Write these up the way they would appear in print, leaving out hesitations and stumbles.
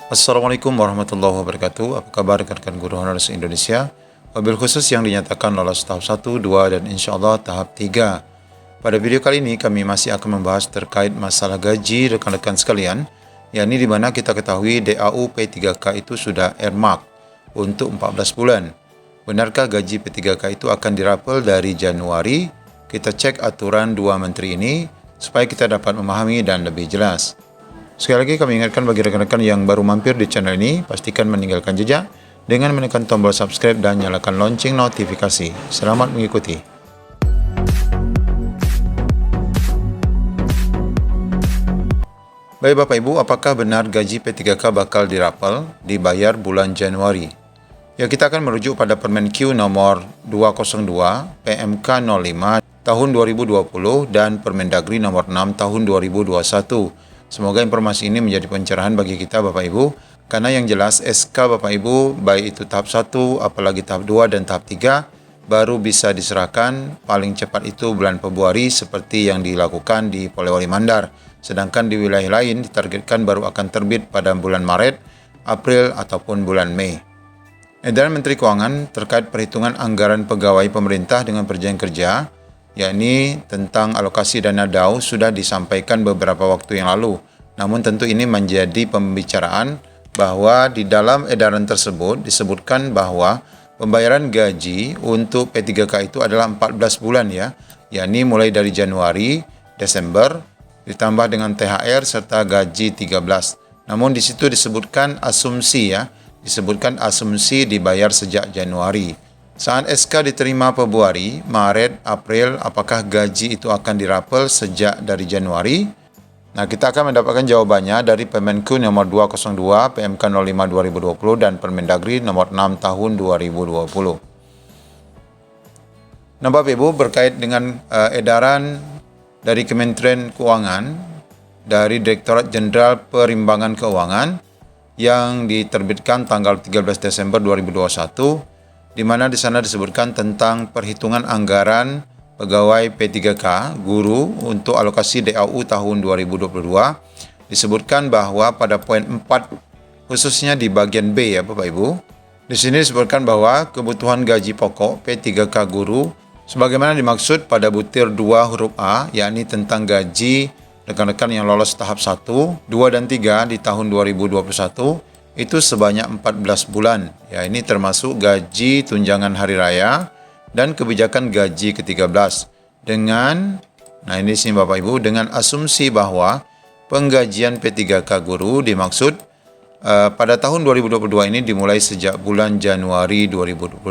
Assalamualaikum warahmatullahi wabarakatuh. Apa kabar rekan-rekan guru honorer Indonesia? Wabil khusus yang dinyatakan lolos tahap 1, 2, dan insya Allah tahap 3. Pada video kali ini kami masih akan membahas terkait masalah gaji rekan-rekan sekalian, yakni di mana kita ketahui DAU P3K itu sudah earmark untuk 14 bulan. Benarkah gaji P3K itu akan dirapel dari Januari? Kita cek aturan dua menteri ini supaya kita dapat memahami dan lebih jelas. Sekali lagi kami ingatkan bagi rekan-rekan yang baru mampir di channel ini, pastikan meninggalkan jejak dengan menekan tombol subscribe dan nyalakan lonceng notifikasi. Selamat mengikuti. Baik Bapak Ibu, apakah benar gaji P3K bakal dirapel, dibayar bulan Januari? Ya, kita akan merujuk pada Permen-Q nomor 202 PMK 05 tahun 2020 dan Permendagri nomor 6 tahun 2021. Semoga informasi ini menjadi pencerahan bagi kita Bapak Ibu, karena yang jelas SK Bapak Ibu, baik itu tahap 1, apalagi tahap 2 dan tahap 3, baru bisa diserahkan paling cepat itu bulan Februari seperti yang dilakukan di Polewali Mandar. Sedangkan di wilayah lain ditargetkan baru akan terbit pada bulan Maret, April, ataupun bulan Mei. Edaran Menteri Keuangan terkait perhitungan anggaran pegawai pemerintah dengan perjanjian kerja, yakni tentang alokasi dana DAU sudah disampaikan beberapa waktu yang lalu. Namun tentu ini menjadi pembicaraan bahwa di dalam edaran tersebut disebutkan bahwa pembayaran gaji untuk P3K itu adalah 14 bulan ya, yakni mulai dari Januari, Desember, ditambah dengan THR serta gaji 13. Namun di situ disebutkan asumsi ya, disebutkan asumsi dibayar sejak Januari. Saat SK diterima Februari, Maret, April, apakah gaji itu akan dirapel sejak dari Januari? Nah, kita akan mendapatkan jawabannya dari Permen-Q nomor 202 PMK 05 2020 dan Permendagri nomor 6 tahun 2020. Nah, Bapak Ibu, berkait dengan edaran dari Kementerian Keuangan, dari Direktorat Jenderal Perimbangan Keuangan yang diterbitkan tanggal 13 Desember 2021, di mana di sana disebutkan tentang perhitungan anggaran pegawai P3K guru untuk alokasi DAU tahun 2022. Disebutkan bahwa pada poin 4 khususnya di bagian B ya Bapak Ibu. Di sini disebutkan bahwa kebutuhan gaji pokok P3K guru sebagaimana dimaksud pada butir 2 huruf A, yakni tentang gaji rekan-rekan yang lolos tahap 1, 2 dan 3 di tahun 2021 itu sebanyak 14 bulan. Ya, ini termasuk gaji tunjangan hari raya dan kebijakan gaji ke-13. Dengan, nah ini sini Bapak Ibu, dengan asumsi bahwa penggajian P3K guru dimaksud pada tahun 2022 ini dimulai sejak bulan Januari 2022.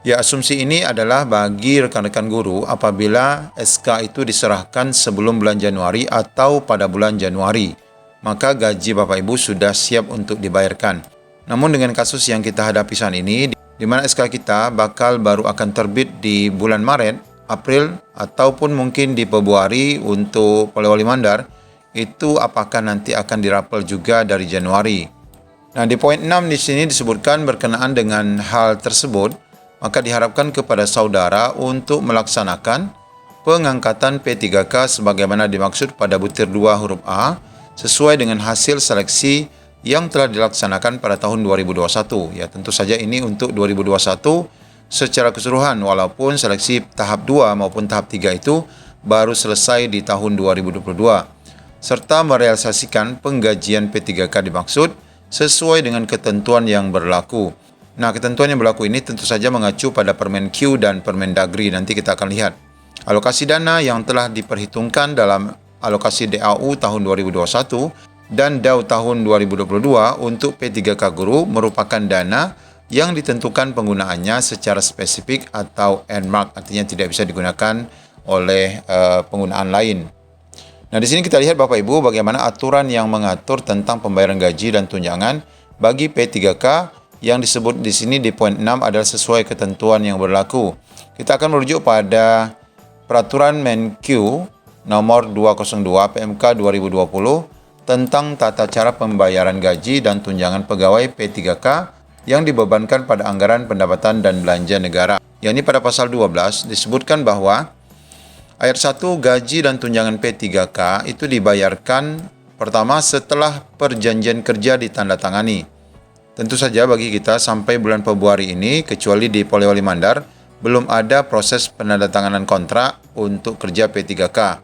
Ya, asumsi ini adalah bagi rekan-rekan guru apabila SK itu diserahkan sebelum bulan Januari atau pada bulan Januari, maka gaji Bapak Ibu sudah siap untuk dibayarkan. Namun dengan kasus yang kita hadapi saat ini, di mana SK kita bakal baru akan terbit di bulan Maret, April, ataupun mungkin di Februari untuk Polewali Mandar, itu apakah nanti akan dirapel juga dari Januari. Nah, di poin 6 di sini disebutkan berkenaan dengan hal tersebut, maka diharapkan kepada saudara untuk melaksanakan pengangkatan P3K sebagaimana dimaksud pada butir 2 huruf A, sesuai dengan hasil seleksi yang telah dilaksanakan pada tahun 2021. Ya, tentu saja ini untuk 2021 secara keseluruhan, walaupun seleksi tahap 2 maupun tahap 3 itu baru selesai di tahun 2022. Serta merealisasikan penggajian P3K dimaksud sesuai dengan ketentuan yang berlaku. Nah, ketentuan yang berlaku ini tentu saja mengacu pada Permen-Q dan Permendagri. Nanti kita akan lihat. Alokasi dana yang telah diperhitungkan dalam alokasi DAU tahun 2021 dan DAU tahun 2022 untuk P3K guru merupakan dana yang ditentukan penggunaannya secara spesifik atau earmark, artinya tidak bisa digunakan oleh penggunaan lain. Nah, di sini kita lihat Bapak Ibu bagaimana aturan yang mengatur tentang pembayaran gaji dan tunjangan bagi P3K yang disebut di sini di poin 6 adalah sesuai ketentuan yang berlaku. Kita akan merujuk pada Peraturan Men-Q nomor 202 PMK 2020 tentang tata cara pembayaran gaji dan tunjangan pegawai P3K yang dibebankan pada anggaran pendapatan dan belanja negara. Yakni pada pasal 12 disebutkan bahwa ayat 1 gaji dan tunjangan P3K itu dibayarkan Pertama, setelah perjanjian kerja ditandatangani. Tentu saja bagi kita sampai bulan Februari ini, kecuali di Polewali Mandar, belum ada proses penandatanganan kontrak untuk kerja P3K.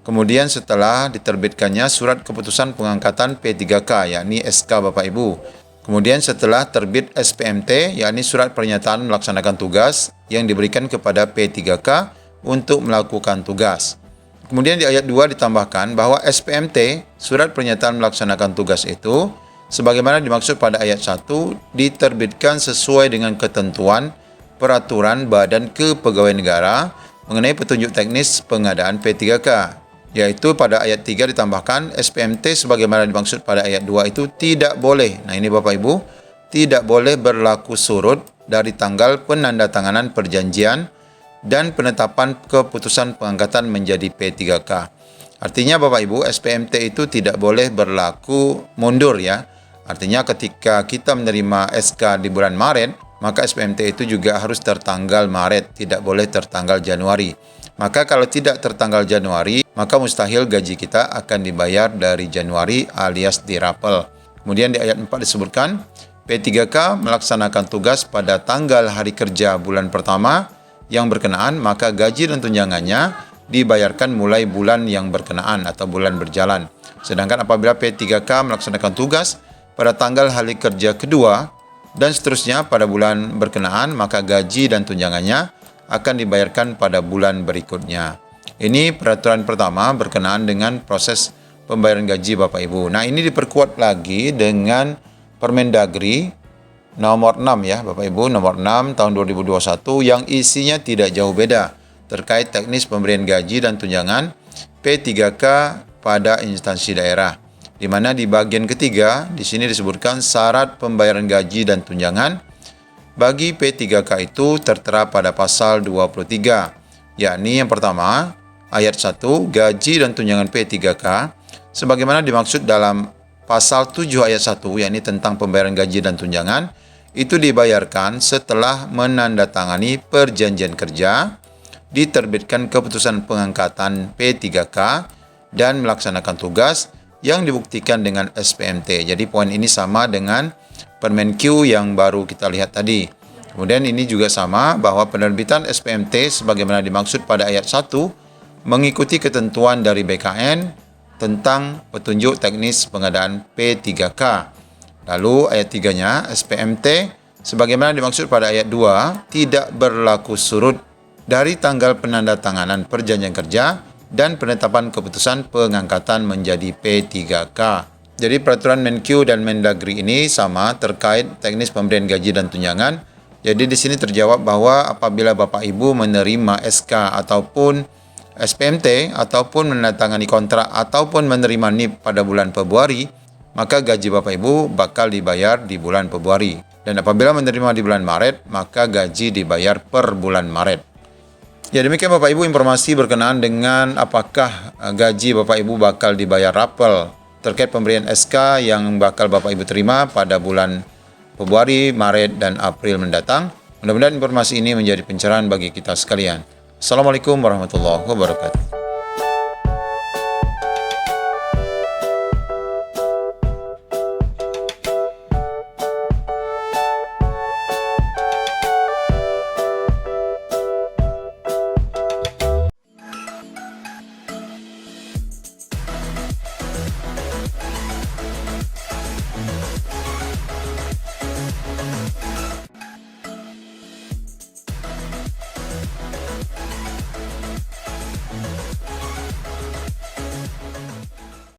Kemudian setelah diterbitkannya surat keputusan pengangkatan P3K, yakni SK Bapak Ibu. Kemudian setelah terbit SPMT, yakni surat pernyataan melaksanakan tugas yang diberikan kepada P3K untuk melakukan tugas. Kemudian di ayat 2 ditambahkan bahwa SPMT, surat pernyataan melaksanakan tugas itu, sebagaimana dimaksud pada ayat 1, diterbitkan sesuai dengan ketentuan peraturan Badan Kepegawaian Negara mengenai petunjuk teknis pengadaan P3K. Yaitu pada ayat 3 ditambahkan SPMT sebagaimana dimaksud pada ayat 2 itu tidak boleh, nah ini Bapak Ibu, tidak boleh berlaku surut dari tanggal penandatanganan perjanjian dan penetapan keputusan pengangkatan menjadi P3K. Artinya Bapak Ibu, SPMT itu tidak boleh berlaku mundur ya. Artinya ketika kita menerima SK di bulan Maret, maka SPMT itu juga harus tertanggal Maret, tidak boleh tertanggal Januari. Maka kalau tidak tertanggal Januari, maka mustahil gaji kita akan dibayar dari Januari alias dirapel. Kemudian di ayat 4 disebutkan, P3K melaksanakan tugas pada tanggal hari kerja bulan pertama yang berkenaan, maka gaji dan tunjangannya dibayarkan mulai bulan yang berkenaan atau bulan berjalan. Sedangkan apabila P3K melaksanakan tugas pada tanggal hari kerja kedua dan seterusnya pada bulan berkenaan, maka gaji dan tunjangannya akan dibayarkan pada bulan berikutnya. Ini peraturan pertama berkenaan dengan proses pembayaran gaji Bapak Ibu. Nah, ini diperkuat lagi dengan Permendagri nomor 6 ya Bapak Ibu, nomor 6 tahun 2021 yang isinya tidak jauh beda terkait teknis pemberian gaji dan tunjangan P3K pada instansi daerah. Di mana di bagian ketiga di sini disebutkan syarat pembayaran gaji dan tunjangan bagi P3K itu tertera pada pasal 23, yakni yang pertama, ayat 1, gaji dan tunjangan P3K, sebagaimana dimaksud dalam pasal 7 ayat 1, yakni tentang pembayaran gaji dan tunjangan, itu dibayarkan setelah menandatangani perjanjian kerja, diterbitkan keputusan pengangkatan P3K, dan melaksanakan tugas yang dibuktikan dengan SPMT. Jadi poin ini sama dengan Permen-Q yang baru kita lihat tadi. Kemudian ini juga sama bahwa penerbitan SPMT sebagaimana dimaksud pada ayat 1 mengikuti ketentuan dari BKN tentang petunjuk teknis pengadaan P3K. Lalu ayat 3-nya SPMT sebagaimana dimaksud pada ayat 2 tidak berlaku surut dari tanggal penandatanganan perjanjian kerja dan penetapan keputusan pengangkatan menjadi P3K. Jadi peraturan Menq dan Mendagri ini sama terkait teknis pemberian gaji dan tunjangan. Jadi di sini terjawab bahwa apabila Bapak Ibu menerima SK ataupun SPMT ataupun menandatangani kontrak ataupun menerima NIP pada bulan Februari, maka gaji Bapak Ibu bakal dibayar di bulan Februari. Dan apabila menerima di bulan Maret, maka gaji dibayar per bulan Maret. Ya, demikian Bapak Ibu informasi berkenaan dengan apakah gaji Bapak Ibu bakal dibayar rapel terkait pemberian SK yang bakal Bapak Ibu terima pada bulan Februari, Maret, dan April mendatang. Mudah-mudahan informasi ini menjadi pencerahan bagi kita sekalian. Assalamualaikum warahmatullahi wabarakatuh.